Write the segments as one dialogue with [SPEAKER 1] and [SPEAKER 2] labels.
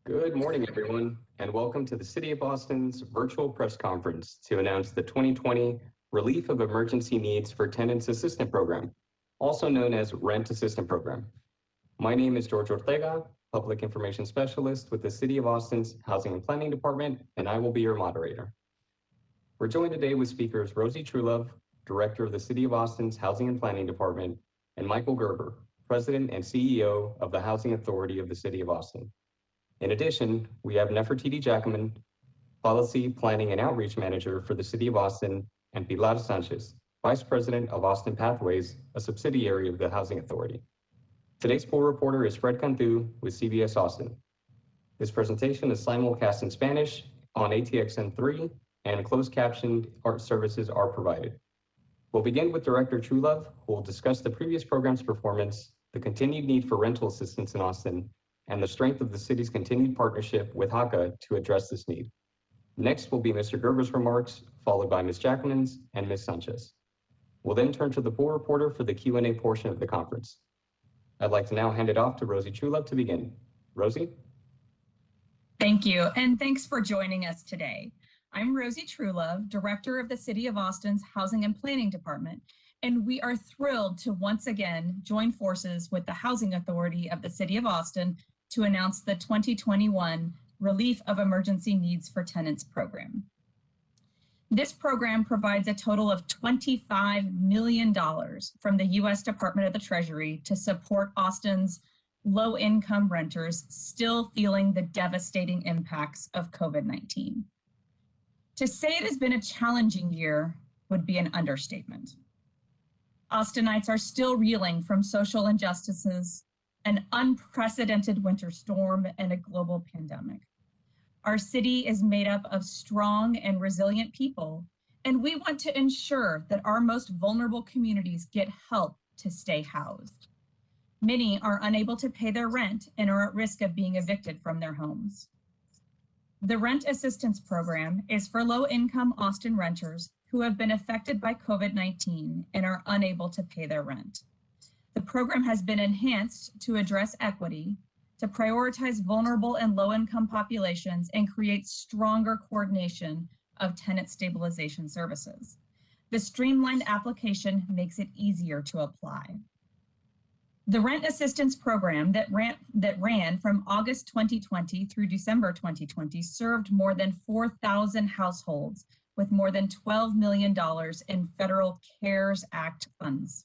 [SPEAKER 1] Good morning, everyone, and welcome to the City of Austin's virtual press conference to announce the 2020 Relief of Emergency Needs for Tenants Assistance Program, also known as Rent Assistance Program. My name is George Ortega, Public Information Specialist with the City of Austin's Housing and Planning Department, and I will be your moderator. We're joined today with speakers Rosie Trulove, Director of the City of Austin's Housing and Planning Department, and Michael Gerber, President and CEO of the Housing Authority of the City of Austin. In addition, we have Nefertiti Jackman, Policy, Planning, and Outreach Manager for the City of Austin, and Pilar Sanchez, Vice President of Austin Pathways, a subsidiary of the Housing Authority. Today's pool reporter is Fred Cantu with CBS Austin. This presentation is simulcast in Spanish on ATXN3, and closed captioned art services are provided. We'll begin with Director Trulove, who will discuss the previous program's performance, the continued need for rental assistance in Austin, and the strength of the city's continued partnership with HACA to address this need. Next will be Mr. Gerber's remarks, followed by Ms. Jackman's and Ms. Sanchez. We'll then turn to the pool reporter for the Q&A portion of the conference. I'd like to now hand it off to Rosie Trulove to begin. Rosie?
[SPEAKER 2] Thank you, and thanks for joining us today. I'm Rosie Trulove, Director of the City of Austin's Housing and Planning Department, and we are thrilled to once again join forces with the Housing Authority of the City of Austin to announce the 2021 Relief of Emergency Needs for Tenants program. This program provides a total of $25 million from the U.S. Department of the Treasury to support Austin's low-income renters still feeling the devastating impacts of COVID-19. To say it has been a challenging year would be an understatement. Austinites are still reeling from social injustices, an unprecedented winter storm, and a global pandemic. Our city is made up of strong and resilient people, and we want to ensure that our most vulnerable communities get help to stay housed. Many are unable to pay their rent and are at risk of being evicted from their homes. The Rent Assistance Program is for low-income Austin renters who have been affected by COVID-19 and are unable to pay their rent. The program has been enhanced to address equity, to prioritize vulnerable and low-income populations, and create stronger coordination of tenant stabilization services. The streamlined application makes it easier to apply. The Rent Assistance Program that ran from August 2020 through December 2020 served more than 4,000 households with more than $12 million in federal CARES Act funds.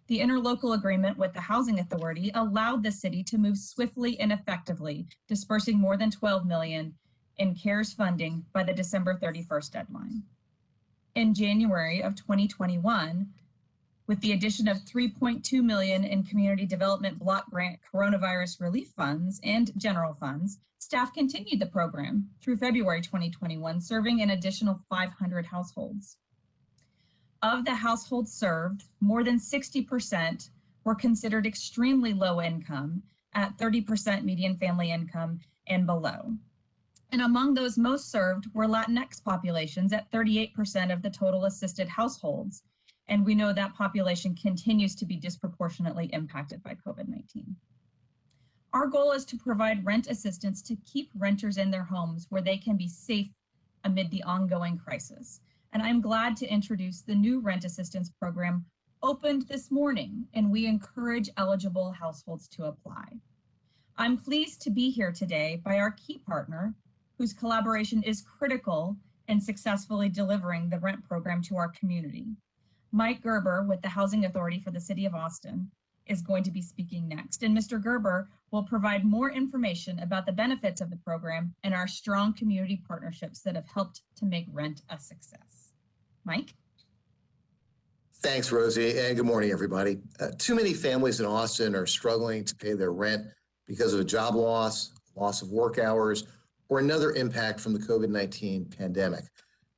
[SPEAKER 2] The interlocal agreement with the Housing Authority allowed the city to move swiftly and effectively, dispersing more than $12 million in CARES funding by the December 31st deadline. In January of 2021, with the addition of $3.2 million in Community Development Block Grant Coronavirus Relief Funds and General Funds, staff continued the program through February 2021, serving an additional 500 households. Of the households served, more than 60% were considered extremely low income at 30% median family income and below. And among those most served were Latinx populations at 38% of the total assisted households. And we know that population continues to be disproportionately impacted by COVID-19. Our goal is to provide rent assistance to keep renters in their homes where they can be safe amid the ongoing crisis. And I'm glad to introduce the new rent assistance program opened this morning, and we encourage eligible households to apply. I'm pleased to be here today by our key partner, whose collaboration is critical in successfully delivering the rent program to our community. Mike Gerber with the Housing Authority for the City of Austin is going to be speaking next. And Mr. Gerber will provide more information about the benefits of the program and our strong community partnerships that have helped to make rent a success. Mike?
[SPEAKER 3] Thanks, Rosie, and good morning, everybody. Too many families in Austin are struggling to pay their rent because of a job loss of work hours, or another impact from the COVID-19 pandemic.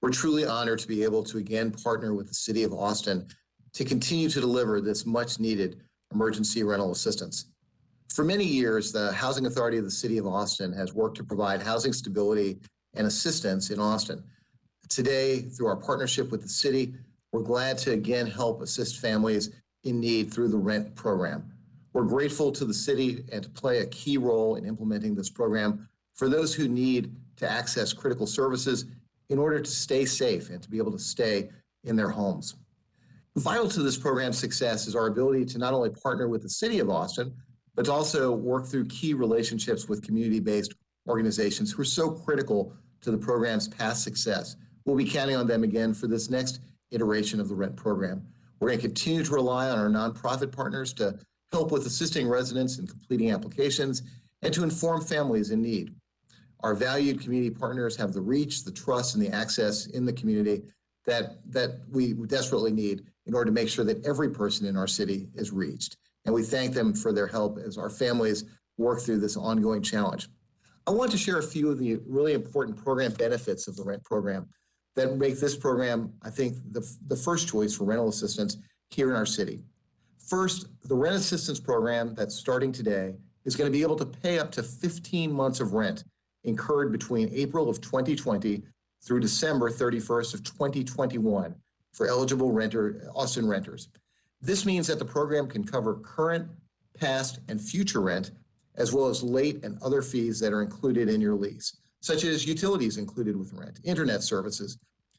[SPEAKER 3] We're truly honored to be able to again partner with the City of Austin to continue to deliver this much needed emergency rental assistance. For many years, the Housing Authority of the City of Austin has worked to provide housing stability and assistance in Austin. Today, through our partnership with the city, we're glad to again help assist families in need through the rent program. We're grateful to the city and to play a key role in implementing this program for those who need to access critical services in order to stay safe and to be able to stay in their homes. Vital to this program's success is our ability to not only partner with the City of Austin, but to also work through key relationships with community-based organizations who are so critical to the program's past success. We'll be counting on them again for this next iteration of the RENT program. We're going to continue to rely on our nonprofit partners to help with assisting residents in completing applications and to inform families in need. Our valued community partners have the reach, the trust, and the access in the community that we desperately need in order to make sure that every person in our city is reached. And we thank them for their help as our families work through this ongoing challenge. I want to share a few of the really important program benefits of the RENT program that make this program, I think, the first choice for rental assistance here in our city. First, the rent assistance program that's starting today is going to be able to pay up to 15 months of rent incurred between April of 2020 through December 31st of 2021 for eligible Austin renters. This means that the program can cover current, past, and future rent, as well as late and other fees that are included in your lease, such as utilities included with rent, internet services,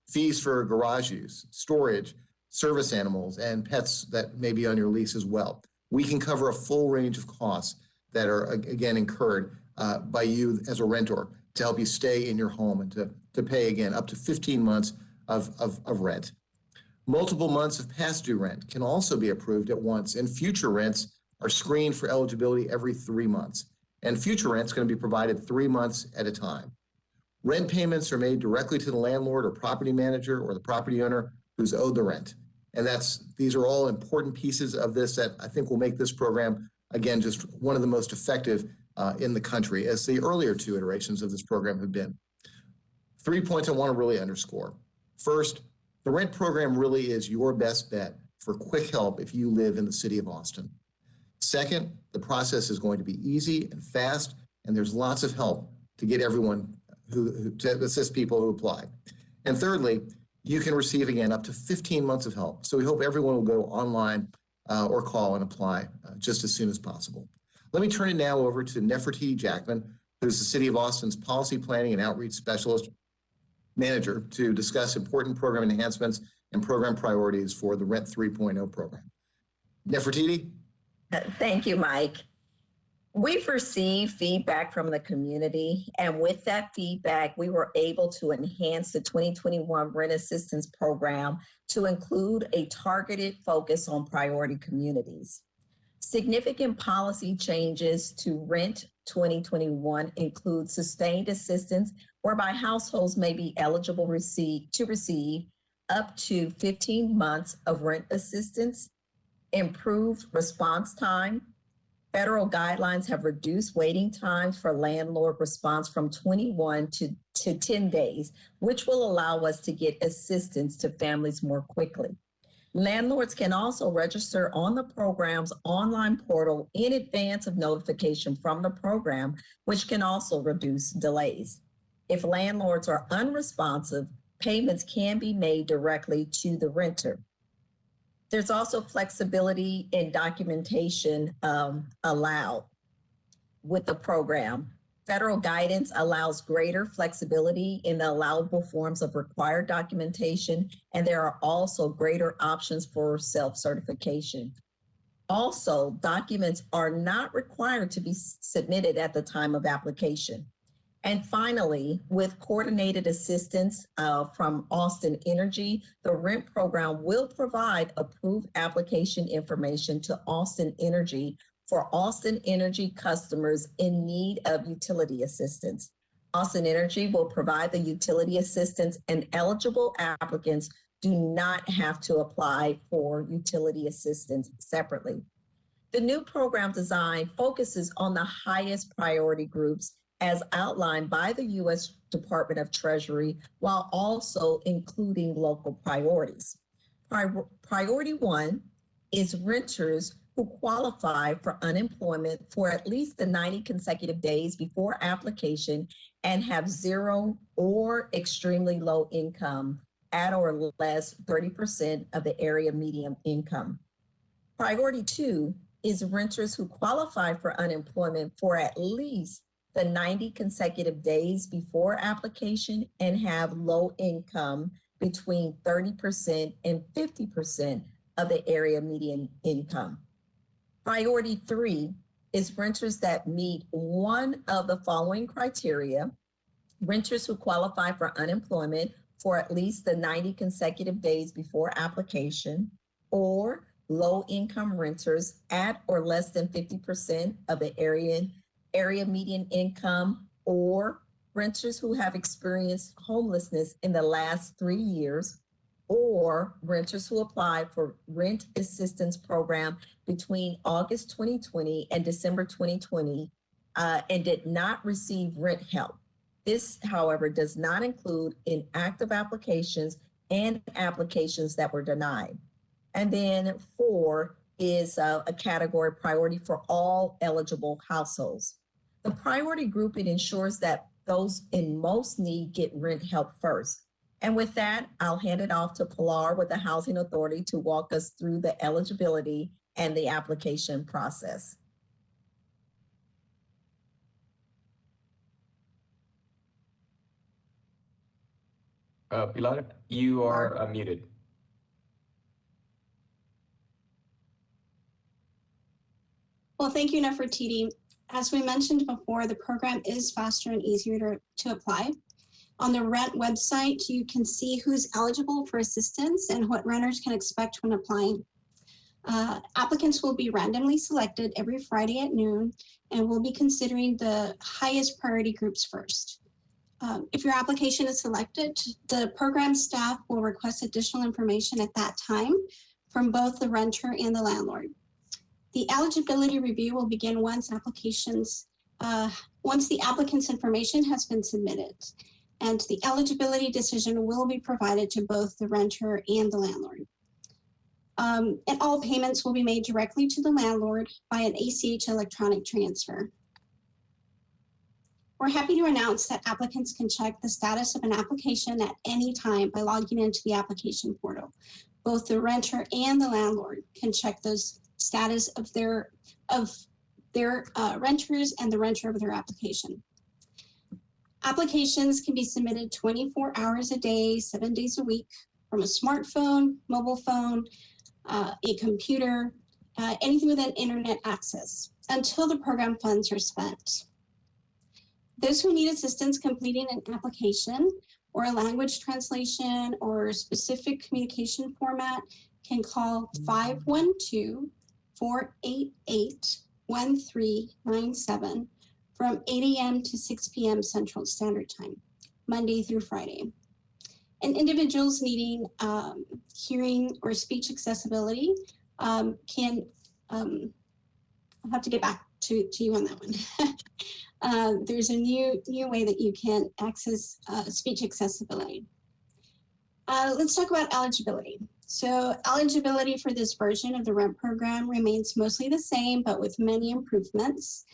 [SPEAKER 3] fees for garage use, storage, service animals, and pets that may be on your lease as well. We can cover a full range of costs that are, again, incurred by you as a renter to help you stay in your home and to pay, again, up to 15 months of rent. Multiple months of past due rent can also be approved at once, and future rents are screened for eligibility every 3 months. And future rent is going to be provided 3 months at a time. Rent payments are made directly to the landlord or property manager or the property owner who's owed the rent. And these are all important pieces of this that I think will make this program, again, just one of the most effective in the country, as the earlier two iterations of this program have been. 3 points I want to really underscore. First, the RENT program really is your best bet for quick help if you live in the city of Austin. Second, the process is going to be easy and fast, and there's lots of help to get everyone to assist people who apply. And thirdly, you can receive, again, up to 15 months of help. So we hope everyone will go online or call and apply just as soon as possible. Let me turn it now over to Nefertiti Jackman, who's the City of Austin's Policy Planning and Outreach Specialist Manager, to discuss important program enhancements and program priorities for the RENT 3.0 program. Nefertiti?
[SPEAKER 4] Thank you, Mike. We've received feedback from the community, and with that feedback, we were able to enhance the 2021 Rent Assistance Program to include a targeted focus on priority communities. Significant policy changes to Rent 2021 include sustained assistance, whereby households may be eligible to receive up to 15 months of rent assistance, improved response time. Federal guidelines have reduced waiting times for landlord response from 21 to 10 days, which will allow us to get assistance to families more quickly. Landlords can also register on the program's online portal in advance of notification from the program, which can also reduce delays. If landlords are unresponsive, payments can be made directly to the renter. There's also flexibility in documentation allowed with the program. Federal guidance allows greater flexibility in the allowable forms of required documentation, and there are also greater options for self-certification. Also, documents are not required to be submitted at the time of application. And finally, with coordinated assistance from Austin Energy, the RENT program will provide approved application information to Austin Energy for Austin Energy customers in need of utility assistance. Austin Energy will provide the utility assistance, and eligible applicants do not have to apply for utility assistance separately. The new program design focuses on the highest priority groups as outlined by the U.S. Department of Treasury, while also including local priorities. Priority 1 is renters who qualify for unemployment for at least the 90 consecutive days before application and have 0 or extremely low income at or less 30% of the area median income. Priority 2 is renters who qualify for unemployment for at least the 90 consecutive days before application and have low income between 30% and 50% of the area median income. Priority 3 is renters that meet one of the following criteria: renters who qualify for unemployment for at least the 90 consecutive days before application, or low-income renters at or less than 50% of the area median income, or renters who have experienced homelessness in the last 3 years, or renters who applied for rent assistance program between August 2020 and December 2020 and did not receive rent help. This, however, does not include inactive applications and applications that were denied. And then 4 is a category priority for all eligible households. The priority grouping ensures that those in most need get rent help first. And with that, I'll hand it off to Pilar with the Housing Authority to walk us through the eligibility and the application process.
[SPEAKER 1] Pilar, you are muted.
[SPEAKER 5] Well, thank you, Nefertiti. As we mentioned before, the program is faster and easier to apply. On the rent website, you can see who's eligible for assistance and what renters can expect when applying. Applicants will be randomly selected every Friday at noon, and we'll be considering the highest priority groups first. If your application is selected, the program staff will request additional information at that time from both the renter and the landlord. The eligibility review will begin once the applicant's information has been submitted, and the eligibility decision will be provided to both the renter and the landlord. And all payments will be made directly to the landlord by an ACH electronic transfer. We're happy to announce that applicants can check the status of an application at any time by logging into the application portal. Both the renter and the landlord can check those status of their renters and the renter of their application. Applications can be submitted 24 hours a day, 7 days a week from a smartphone, mobile phone, a computer, anything with an internet access until the program funds are spent. Those who need assistance completing an application or a language translation or specific communication format can call 512-488-1397 from 8 a.m. to 6 p.m. Central Standard Time, Monday through Friday. And individuals needing hearing or speech accessibility can, I'll have to get back to you on that one. There's a new way that you can access speech accessibility. Let's talk about eligibility. So eligibility for this version of the rent program remains mostly the same, but with many improvements.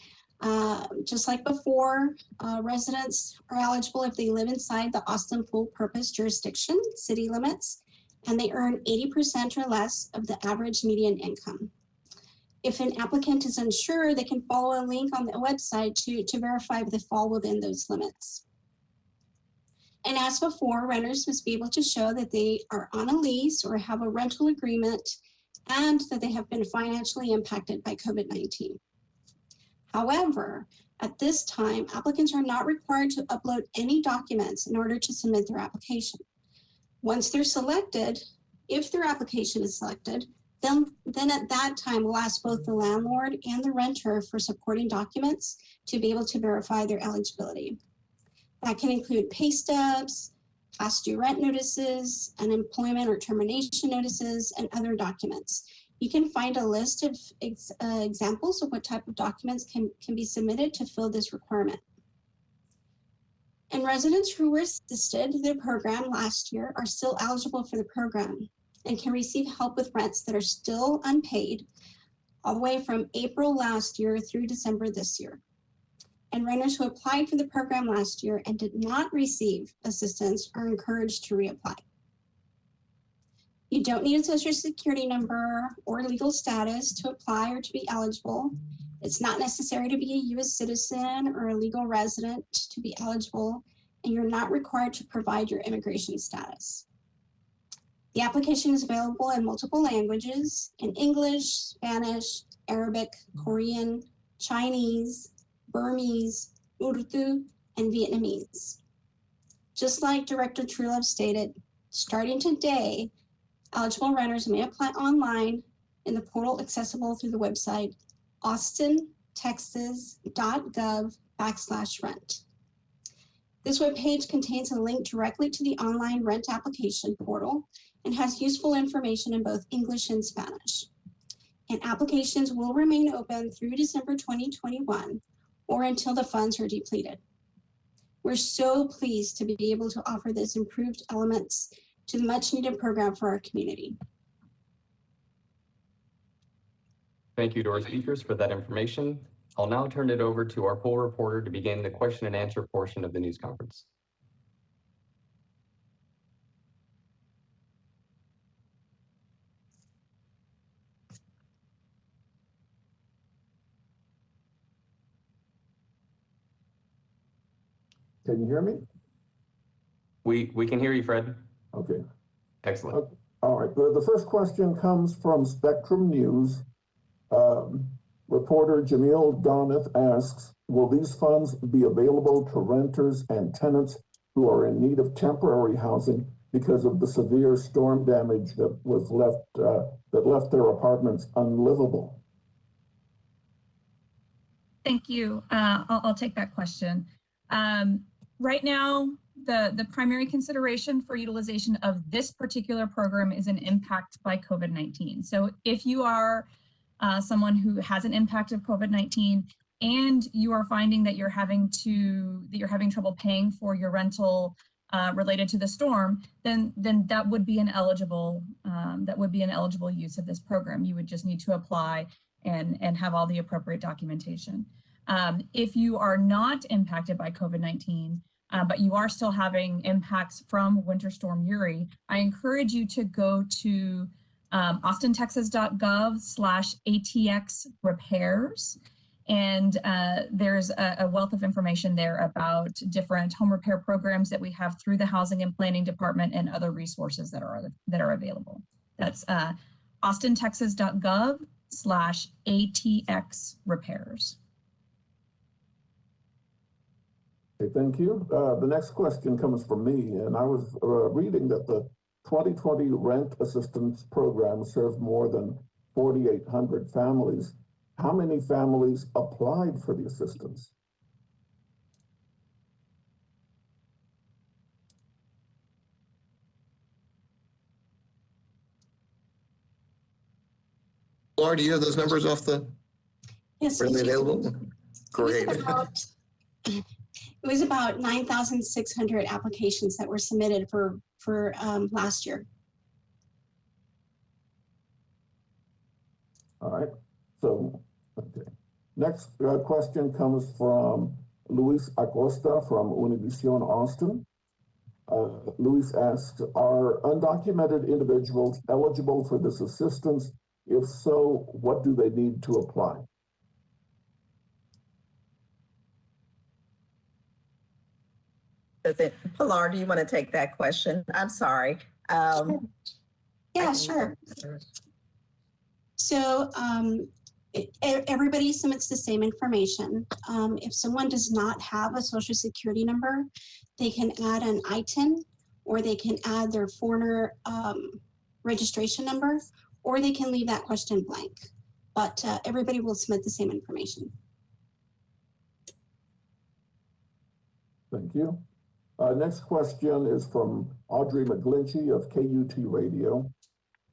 [SPEAKER 5] Just like before, residents are eligible if they live inside the Austin full purpose jurisdiction, city limits, and they earn 80% or less of the average median income. If an applicant is unsure, they can follow a link on the website to verify if they fall within those limits. And as before, renters must be able to show that they are on a lease or have a rental agreement and that they have been financially impacted by COVID-19. However, at this time, applicants are not required to upload any documents in order to submit their application. Once they're selected, if their application is selected, then at that time, we'll ask both the landlord and the renter for supporting documents to be able to verify their eligibility. That can include pay stubs, past due rent notices, unemployment or termination notices, and other documents. You can find a list of examples of what type of documents can be submitted to fill this requirement. And residents who were assisted the program last year are still eligible for the program and can receive help with rents that are still unpaid all the way from April last year through December this year. And renters who applied for the program last year and did not receive assistance are encouraged to reapply. You don't need a social security number or legal status to apply or to be eligible. It's not necessary to be a U.S. citizen or a legal resident to be eligible, and you're not required to provide your immigration status. The application is available in multiple languages, in English, Spanish, Arabic, Korean, Chinese, Burmese, Urdu, and Vietnamese. Just like Director Truelove stated, starting today, eligible renters may apply online in the portal accessible through the website austintexas.gov/rent. This webpage contains a link directly to the online rent application portal and has useful information in both English and Spanish. And applications will remain open through December 2021 or until the funds are depleted. We're so pleased to be able to offer this improved elements to the much needed program for our community.
[SPEAKER 1] Thank you to our speakers for that information. I'll now turn it over to our poll reporter to begin the question and answer portion of the news conference.
[SPEAKER 6] Can you hear me?
[SPEAKER 1] We can hear you, Fred.
[SPEAKER 6] Okay.
[SPEAKER 1] Excellent.
[SPEAKER 6] Okay. All right. The first question comes from Spectrum News. Reporter Jamil Garneth asks, will these funds be available to renters and tenants who are in need of temporary housing because of the severe storm damage that was left their apartments unlivable?
[SPEAKER 2] Thank you. I'll take that question. Right now, the primary consideration for utilization of this particular program is an impact by COVID-19. So if you are someone who has an impact of COVID-19 and you are finding that you're having trouble paying for your rental related to the storm, then that would be an eligible use of this program. You would just need to apply and have all the appropriate documentation. If you are not impacted by COVID-19, but you are still having impacts from Winter Storm Uri, I encourage you to go to austintexas.gov/ATX repairs. And there's a wealth of information there about different home repair programs that we have through the Housing and Planning Department and other resources that are available. That's austintexas.gov/ATX repairs.
[SPEAKER 6] Okay, thank you. The next question comes from me, and I was reading that the 2020 Rent Assistance Program served more than 4,800 families. How many families applied for the assistance?
[SPEAKER 3] Laura, do you have those numbers off the
[SPEAKER 5] Yes,
[SPEAKER 3] readily available? Great.
[SPEAKER 5] It was about 9,600 applications that were submitted for last year.
[SPEAKER 6] All right. So, okay. Next question comes from Luis Acosta from Univision Austin. Luis asks, are undocumented individuals eligible for this assistance? If so, what do they need to apply?
[SPEAKER 4] Pilar, do you want to take that question? I'm sorry.
[SPEAKER 5] Yeah, sure. So everybody submits the same information. If someone does not have a social security number, they can add an ITIN, or they can add their foreigner registration number, or they can leave that question blank. But everybody will submit the same information.
[SPEAKER 6] Thank you. Next question is from Audrey McGlinchey of KUT Radio.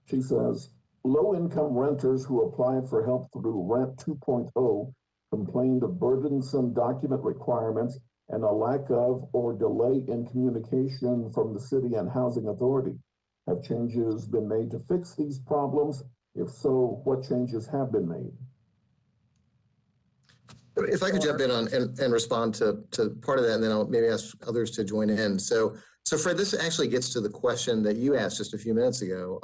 [SPEAKER 6] She says, low-income renters who applied for help through Rent 2.0 complained of burdensome document requirements and a lack of or delay in communication from the city and housing authority. Have changes been made to fix these problems? If so, what changes have been made?
[SPEAKER 3] If I could jump in on and respond to part of that, and then I'll maybe ask others to join in. So Fred, this actually gets to the question that you asked just a few minutes ago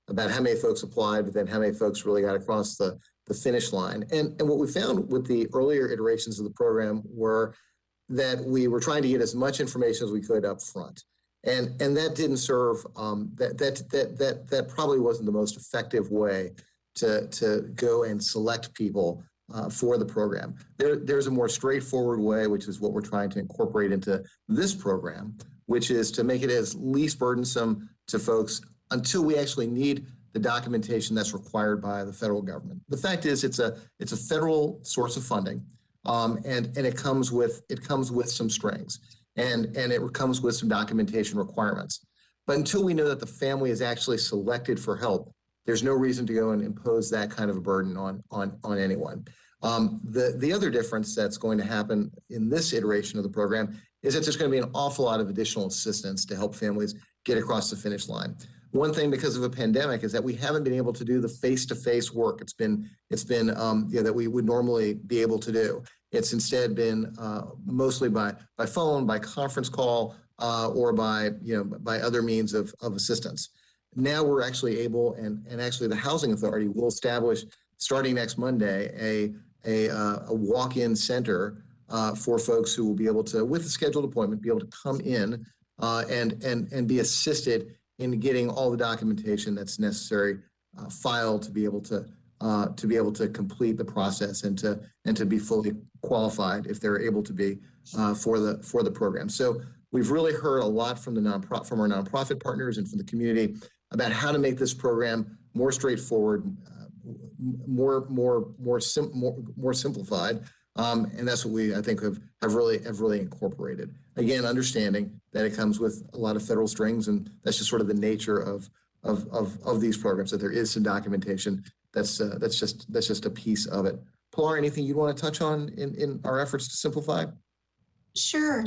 [SPEAKER 3] about how many folks applied, but then how many folks really got across the the finish line. And what we found with the earlier iterations of the program were that we were trying to get as much information as we could up front. And that didn't serve, that probably wasn't the most effective way to go and select people for the program. There's a more straightforward way, which is what we're trying to incorporate into this program, which is to make it as least burdensome to folks until we actually need the documentation that's required by the federal government. The fact is, it's a federal source of funding, and it comes with some strings, and it comes with some documentation requirements. But until we know that the family is actually selected for help, there's no reason to go and impose that kind of a burden on anyone. The other difference that's going to happen in this iteration of the program is that there's going to be an awful lot of additional assistance to help families get across the finish line. One thing, because of a pandemic, is that we haven't been able to do the face-to-face work it's been that we would normally be able to do. It's instead been mostly by phone, by conference call, or by other means of assistance. Now we're actually able, and actually the Housing Authority will establish, starting next Monday, a walk-in center for folks who will be able to, with a scheduled appointment, be able to come in and be assisted in getting all the documentation that's necessary filed to be able to complete the process and to be fully qualified if they're able to be for the program. So we've really heard a lot from our nonprofit partners and from the community about how to make this program more straightforward, more simplified, and that's what we, I think, have really incorporated. Again, understanding that it comes with a lot of federal strings, and that's just sort of the nature of these programs. That there is some documentation that's just a piece of it. Pilar, anything you'd want to touch on in our efforts to simplify?
[SPEAKER 5] Sure.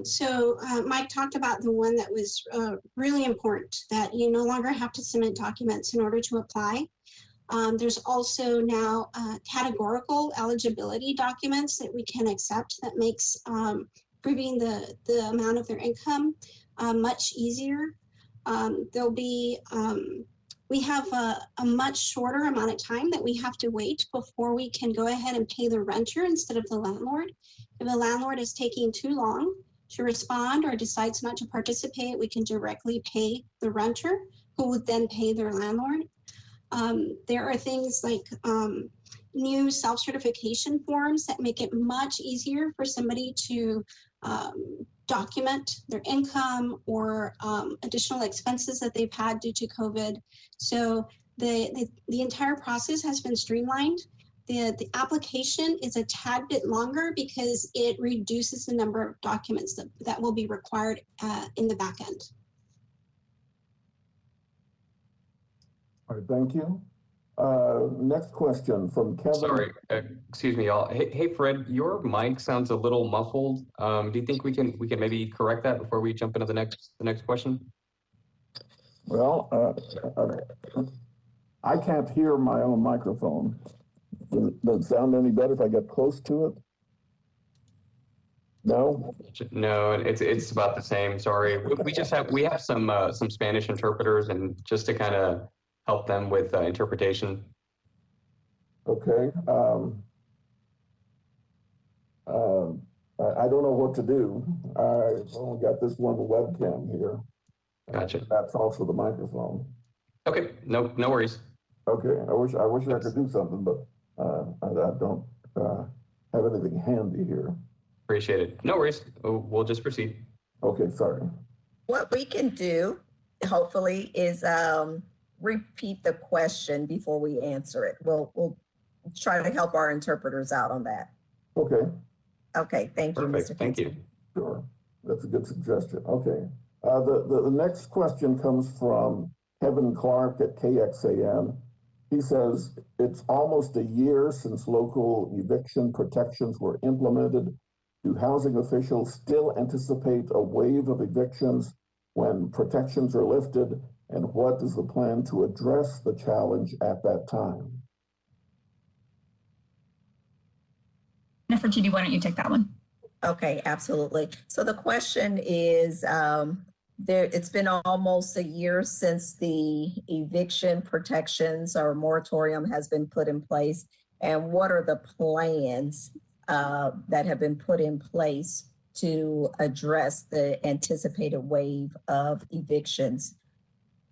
[SPEAKER 5] So Mike talked about the one that was really important, that you no longer have to submit documents in order to apply. There's also now categorical eligibility documents that we can accept that makes proving the amount of their income much easier. There'll be, we have a much shorter amount of time that we have to wait before we can go ahead and pay the renter instead of the landlord. If the landlord is taking too long to respond or decides not to participate, we can directly pay the renter, who would then pay their landlord. There are things like new self-certification forms that make it much easier for somebody to document their income or additional expenses that they've had due to COVID. So the entire process has been streamlined. The application is a tad bit longer because it reduces the number of documents that will be required in the back end.
[SPEAKER 6] All right, thank you. Next question from Kevin.
[SPEAKER 1] Sorry, excuse me, y'all. Hey, Fred, your mic sounds a little muffled. Do you think we can maybe correct that before we jump into the next question?
[SPEAKER 6] Well, I can't hear my own microphone. Does it sound any better if I get close to it? No?
[SPEAKER 1] No, it's about the same. Sorry. We have some Spanish interpreters, and just to kind of help them with interpretation.
[SPEAKER 6] Okay. I don't know what to do. I've only got this one webcam here.
[SPEAKER 1] Gotcha.
[SPEAKER 6] That's also the microphone.
[SPEAKER 1] Okay. No worries.
[SPEAKER 6] Okay. I wish I could do something, but I don't have anything handy here.
[SPEAKER 1] Appreciate it. No worries. We'll just proceed.
[SPEAKER 6] Okay. Sorry.
[SPEAKER 4] What we can do, hopefully, is repeat the question before we answer it. We'll try to help our interpreters out on that.
[SPEAKER 6] Okay.
[SPEAKER 4] Okay, thank you,
[SPEAKER 1] Perfect.
[SPEAKER 4] Mr.
[SPEAKER 1] Thank you.
[SPEAKER 6] Sure. That's a good suggestion. Okay. The next question comes from Kevin Clark at KXAN. He says, it's almost a year since local eviction protections were implemented. Do housing officials still anticipate a wave of evictions when protections are lifted? And what is the plan to address the challenge at that time?
[SPEAKER 2] Nefertiti, why don't you take that one?
[SPEAKER 4] Okay, absolutely. So the question is, it's been almost a year since the eviction protections or moratorium has been put in place. And what are the plans that have been put in place to address the anticipated wave of evictions?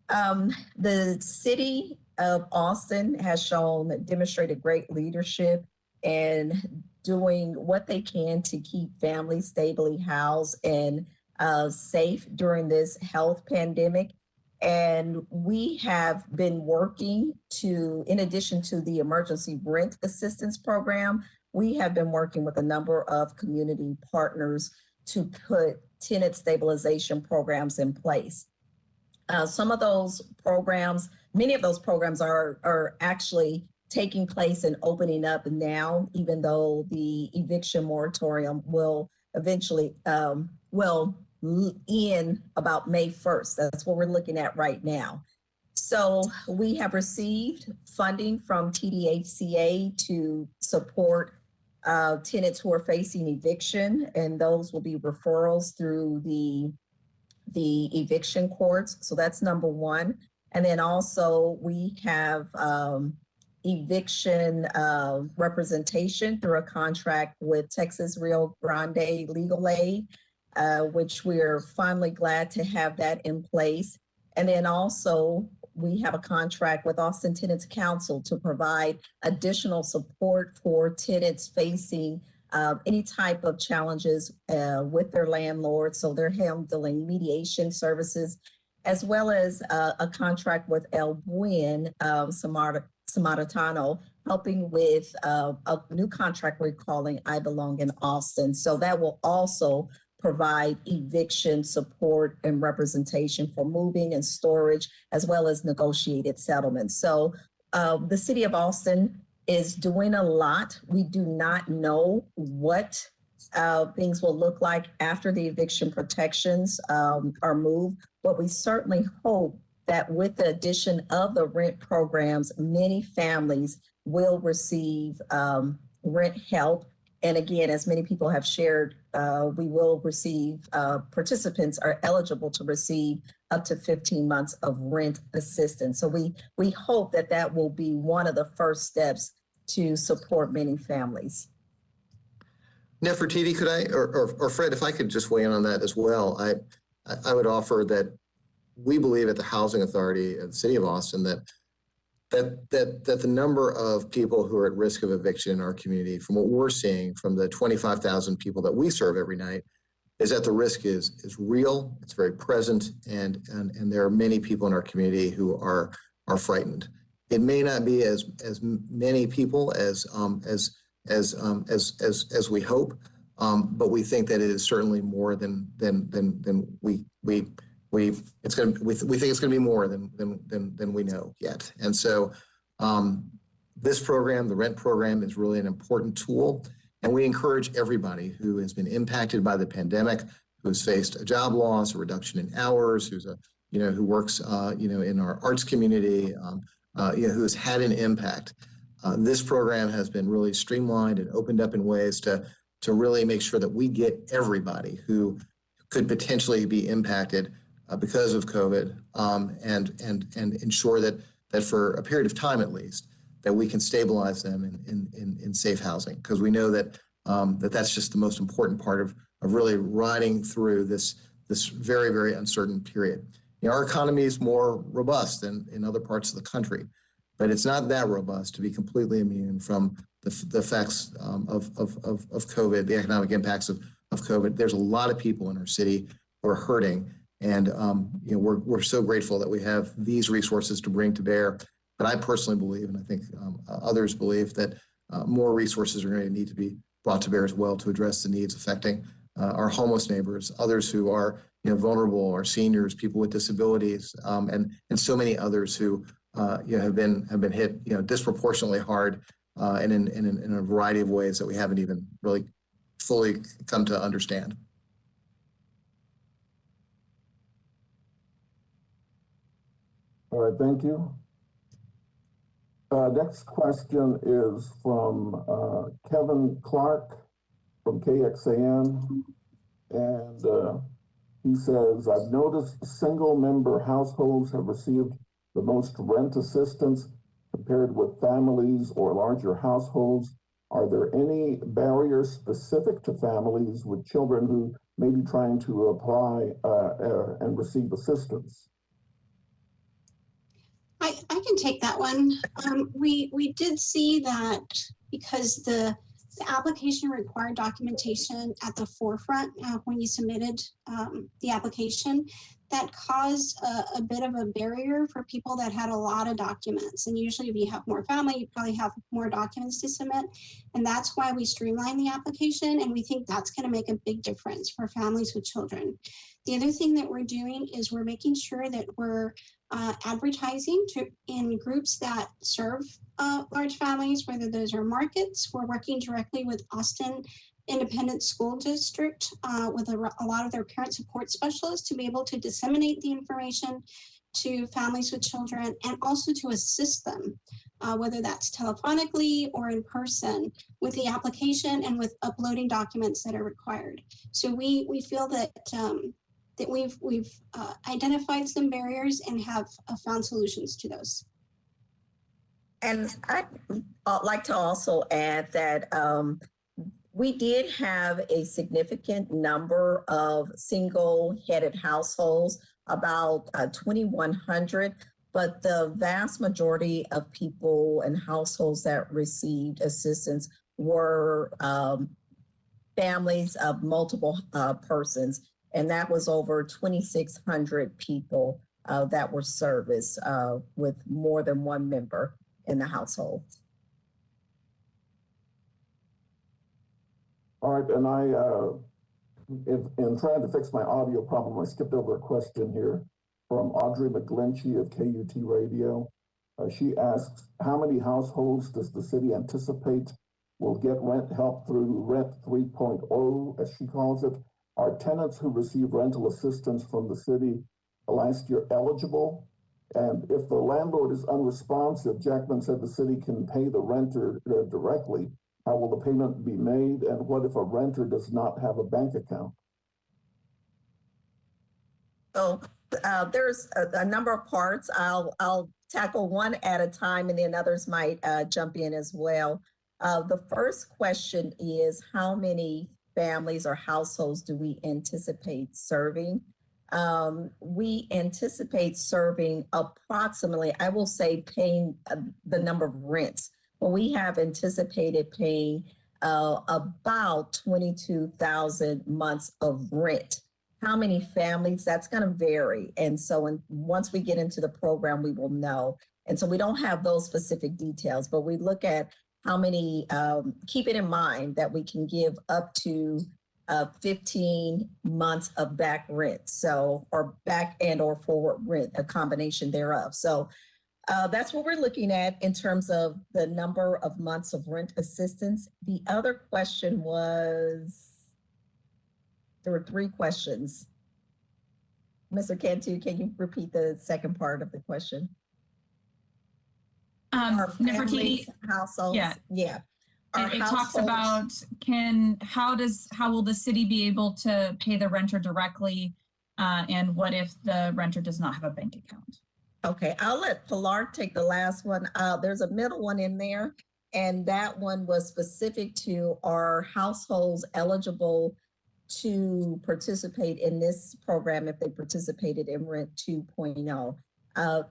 [SPEAKER 4] The city of Austin has demonstrated great leadership in doing what they can to keep families stably housed and safe during this health pandemic. And we have been working in addition to the emergency rent assistance program, we have been working with a number of community partners to put tenant stabilization programs in place. Some of those programs, many of those programs are actually taking place and opening up now, even though the eviction moratorium will eventually end about May 1st. That's what we're looking at right now. So we have received funding from TDHCA to support tenants who are facing eviction, and those will be referrals through the eviction courts. So that's number one. And then also we have eviction representation through a contract with Texas Rio Grande Legal Aid, which we're finally glad to have that in place. And then also we have a contract with Austin Tenants Council to provide additional support for tenants facing any type of challenges with their landlord. So they're handling mediation services, as well as a contract with El Buen Samaritano, helping with a new contract we're calling I Belong in Austin. So that will also provide eviction support and representation for moving and storage, as well as negotiated settlements. So the city of Austin is doing a lot. We do not know what things will look like after the eviction protections are moved, but we certainly hope that with the addition of the rent programs, many families will receive rent help. And again, as many people have shared, we will receive, participants are eligible to receive up to 15 months of rent assistance. So we hope that that will be one of the first steps to support many families.
[SPEAKER 3] Nefertiti, could I, or Fred, if I could just weigh in on that as well. I would offer that we believe at the Housing Authority of the City of Austin that the number of people who are at risk of eviction in our community, from what we're seeing from the 25,000 people that we serve every night, is that the risk is real, it's very present, and there are many people in our community who are frightened. It may not be as many people as we hope, but we think that it is certainly more than we think it's going to be more than we know yet. And so this program, the rent program, is really an important tool. And we encourage everybody who has been impacted by the pandemic, who has faced a job loss, a reduction in hours, who works, in our arts community, who has had an impact. This program has been really streamlined and opened up in ways to really make sure that we get everybody who could potentially be impacted because of COVID, and ensure that for a period of time at least, that we can stabilize them in safe housing, because we know that that's just the most important part of really riding through this very, very uncertain period. Our economy is more robust than in other parts of the country, but it's not that robust to be completely immune from the effects of COVID, the economic impacts of COVID. There's a lot of people in our city who are hurting, and we're so grateful that we have these resources to bring to bear. But I personally believe, and I think others believe, that more resources are going to need to be brought to bear as well to address the needs affecting our homeless neighbors, others who are vulnerable, our seniors, people with disabilities, and so many others who have been hit disproportionately hard, and in a variety of ways that we haven't even really fully come to understand.
[SPEAKER 6] All right, thank you. Next question is from Kevin Clark from KXAN, and He says, I've noticed single-member households have received the most rent assistance compared with families or larger households. Are there any barriers specific to families with children who may be trying to apply and receive assistance?
[SPEAKER 5] I can take that one. We did see that because the application required documentation at the forefront when you submitted the application, that caused a bit of a barrier for people that had a lot of documents. And usually if you have more family, you probably have more documents to submit. And that's why we streamlined the application. And we think that's going to make a big difference for families with children. The other thing that we're doing is we're making sure that we're advertising in groups that serve large families, whether those are markets. We're working directly with Austin Independent School District with a lot of their parent support specialists to be able to disseminate the information to families with children and also to assist them, whether that's telephonically or in person, with the application and with uploading documents that are required. So we feel that that we've identified some barriers and have found solutions to those.
[SPEAKER 4] And I'd like to also add that we did have a significant number of single-headed households, about 2,100, but the vast majority of people and households that received assistance were families of multiple persons. And that was over 2,600 people that were serviced with more than one member in the household.
[SPEAKER 6] All right, and in trying to fix my audio problem, I skipped over a question here from Audrey McGlinchey of KUT Radio. She asks, how many households does the city anticipate will get rent help through Rent 3.0, as she calls it? Are tenants who receive rental assistance from the city last year eligible? And if the landlord is unresponsive, Jackman said the city can pay the renter directly. How will the payment be made? And what if a renter does not have a bank account?
[SPEAKER 4] So there's a number of parts. I'll tackle one at a time and then others might jump in as well. The first question is, how many families or households do we anticipate serving? We anticipate serving approximately, I will say, paying the number of rents. But we have anticipated paying about 22,000 months of rent. How many families? That's going to vary. And so once we get into the program, we will know. And so we don't have those specific details, but we look at how many, keep it in mind that we can give up to 15 months of back rent. So, or back and or forward rent, a combination thereof. So that's what we're looking at in terms of the number of months of rent assistance. The other question was, there were three questions. Mr. Cantu, can you repeat the second part of the question?
[SPEAKER 2] Nefertiti,
[SPEAKER 4] households?
[SPEAKER 2] Yeah. It
[SPEAKER 4] households,
[SPEAKER 2] talks about how will the city be able to pay the renter directly, and what if the renter does not have a bank account?
[SPEAKER 4] Okay, I'll let Pilar take the last one. There's a middle one in there, and that one was specific to, are households eligible to participate in this program if they participated in Rent 2.0?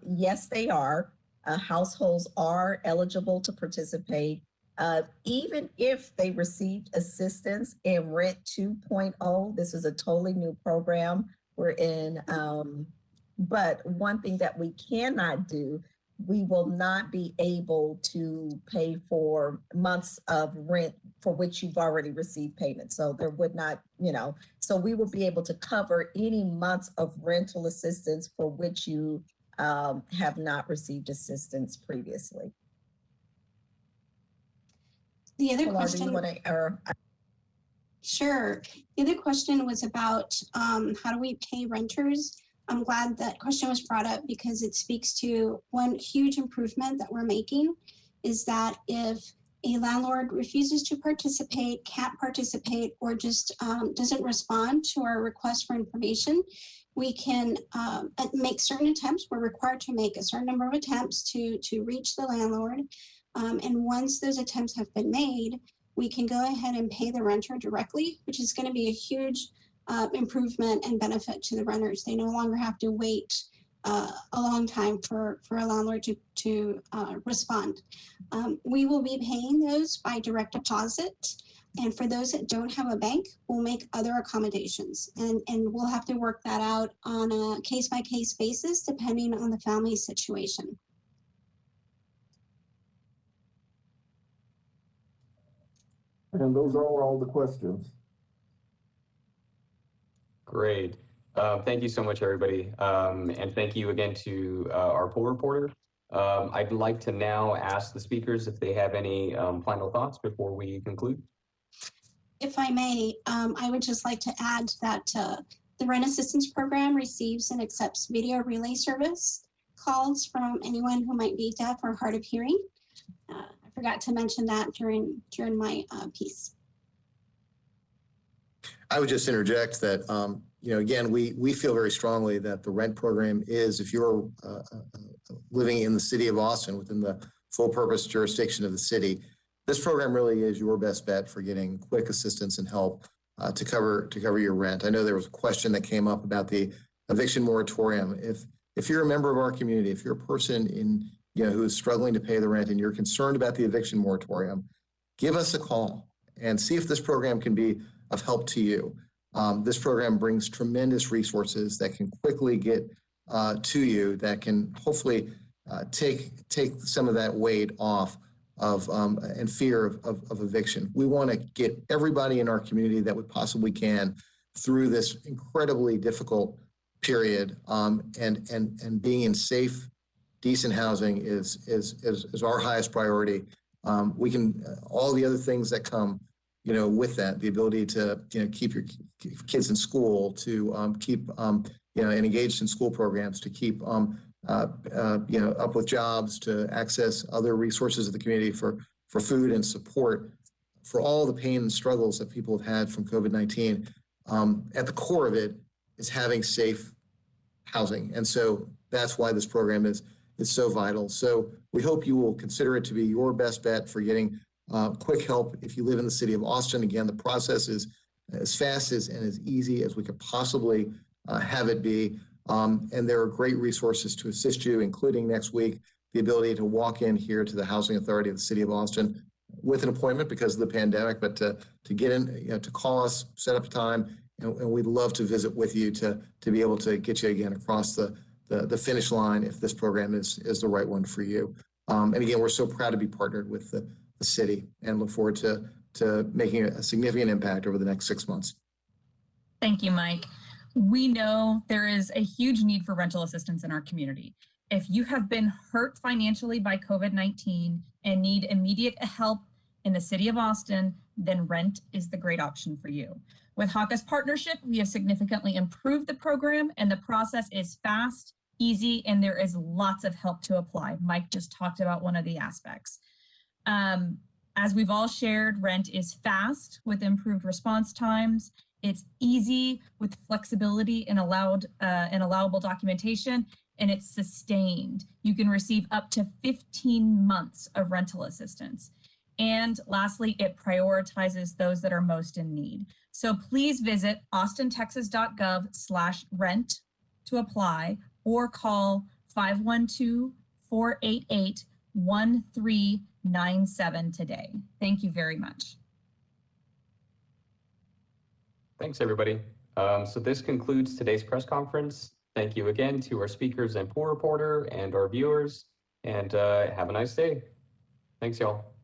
[SPEAKER 4] Yes, they are. Households are eligible to participate, even if they received assistance in Rent 2.0. This is a totally new program we're in. But one thing that we cannot do, we will not be able to pay for months of rent for which you've already received payment. So there would not, so we will be able to cover any months of rental assistance for which you have not received assistance previously.
[SPEAKER 5] The other
[SPEAKER 4] Pilar,
[SPEAKER 5] question.
[SPEAKER 4] do you want to,
[SPEAKER 5] Sure. The other question was about how do we pay renters? I'm glad that question was brought up because it speaks to one huge improvement that we're making is that if a landlord refuses to participate, can't participate, or just doesn't respond to our request for information, we can make certain attempts. We're required to make a certain number of attempts to reach the landlord. And once those attempts have been made, we can go ahead and pay the renter directly, which is going to be a huge improvement and benefit to the renters. They no longer have to wait a long time for a landlord to respond. We will be paying those by direct deposit. And for those that don't have a bank, we'll make other accommodations. And we'll have to work that out on a case-by-case basis, depending on the family situation.
[SPEAKER 6] And those are all the questions.
[SPEAKER 1] Great. Thank you so much, everybody. And thank you again to our poll reporter. I'd like to now ask the speakers if they have any final thoughts before we conclude.
[SPEAKER 5] If I may, I would just like to add that the Rent Assistance Program receives and accepts video relay service calls from anyone who might be deaf or hard of hearing. I forgot to mention that during my piece.
[SPEAKER 3] I would just interject that, again, we feel very strongly that the rent program is, if you're living in the city of Austin within the full purpose jurisdiction of the city, this program really is your best bet for getting quick assistance and help to cover your rent. I know there was a question that came up about the eviction moratorium. If you're a member of our community, if you're a person who is struggling to pay the rent and you're concerned about the eviction moratorium, give us a call and see if this program can be of help to you. This program brings tremendous resources that can quickly get to you, that can hopefully take some of that weight off of and fear of eviction. We want to get everybody in our community that we possibly can through this incredibly difficult period, and being in safe, decent housing is our highest priority. We can all the other things that come with that, the ability to keep your kids in school, to keep and engaged in school programs, to keep up with jobs, to access other resources of the community for food and support, for all the pain and struggles that people have had from COVID-19. At the core of it is having safe housing. And so that's why this program is so vital. So we hope you will consider it to be your best bet for getting quick help if you live in the city of Austin. Again, the process is as fast and as easy as we could possibly have it be. And there are great resources to assist you, including next week, the ability to walk in here to the Housing Authority of the City of Austin with an appointment because of the pandemic, but to get in, to call us, set up a time, and we'd love to visit with you to be able to get you again across the finish line if this program is the right one for you. And again, we're so proud to be partnered with the city and look forward to making a significant impact over the next 6 months.
[SPEAKER 2] Thank you, Mike. We know there is a huge need for rental assistance in our community. If you have been hurt financially by COVID-19 and need immediate help in the city of Austin, then rent is the great option for you. With HACA's partnership, we have significantly improved the program, and the process is fast, easy, and there is lots of help to apply. Mike just talked about one of the aspects. As we've all shared, rent is fast with improved response times. It's easy with flexibility and allowable documentation, and it's sustained. You can receive up to 15 months of rental assistance. And lastly, it prioritizes those that are most in need. So please visit austintexas.gov/rent to apply or call 512-488-1397 today. Thank you very much.
[SPEAKER 1] Thanks, everybody. So this concludes today's press conference. Thank you again to our speakers and poll reporter and our viewers, and have a nice day. Thanks, y'all.